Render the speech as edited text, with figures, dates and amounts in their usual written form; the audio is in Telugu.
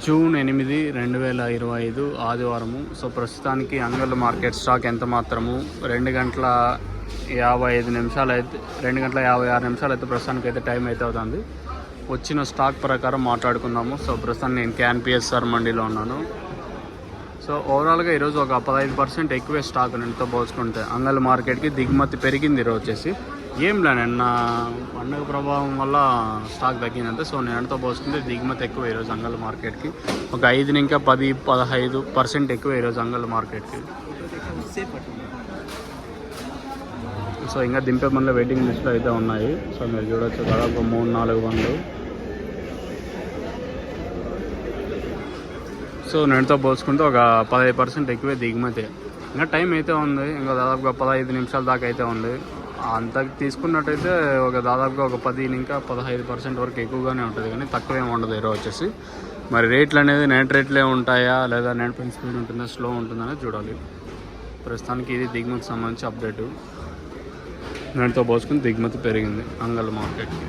జూన్ 8, 2025 ఆదివారము. సో ప్రస్తుతానికి అంగళ్ళ మార్కెట్ స్టాక్ ఎంత మాత్రము 2 గంటల 55 నిమిషాలు అయితే 2 గంటల 56 నిమిషాలు అయితే ప్రస్తుతానికి అయితే టైం అయితే అవుతుంది. వచ్చిన స్టాక్ ప్రకారం మాట్లాడుకుందాము. సో ప్రస్తుతానికి నేను క్యాన్పిఎస్ఆర్ మండీలో ఉన్నాను. సో ఓవరాల్గా ఈరోజు ఒక 15% ఎక్కువే స్టాక్ నిన్నతో పోల్చుకుంటే అంగళ్ళ మార్కెట్కి దిగుమతి పెరిగింది. ఈరోజు వచ్చేసి ఏంలే నిన్న పండుగ ప్రభావం వల్ల స్టాక్ తగ్గిందంటే. సో నిన్నతో పోల్చుకుంటే దిగుమతి ఎక్కువ ఈరోజు అంగళ్ళ మార్కెట్కి ఒక 5-15% ఎక్కువ ఈరోజు అంగళ్ళ మార్కెట్కి. సో ఇంకా దింపే మనలో వెయిటింగ్ లిస్ట్లో అయితే ఉన్నాయి. సో మీరు చూడవచ్చు దాదాపు 3-4 బండ్లు. సో నేనుతో పోల్చుకుంటే ఒక 15% ఎక్కువే దిగుమతి. ఇంకా టైం అయితే ఉంది, ఇంకా దాదాపుగా 15 నిమిషాల దాకా అయితే ఉంది. అంత తీసుకున్నట్టయితే ఒక దాదాపుగా ఒక 10-15% వరకు ఎక్కువగానే ఉంటుంది, కానీ తక్కువ ఏమి ఉండదు ఈరోజు వచ్చేసి. మరి రేట్లు అనేది నెట్ రేట్లే ఉంటాయా లేదా నెట్ పెన్ స్పీడ్ ఉంటుందా స్లో ఉంటుందనేది చూడాలి. ప్రస్తుతానికి ఇది దిగుమతికి సంబంధించి అప్డేటు. నేనుతో పోల్చుకుని దిగుమతి పెరిగింది అంగళ్ళ మార్కెట్కి.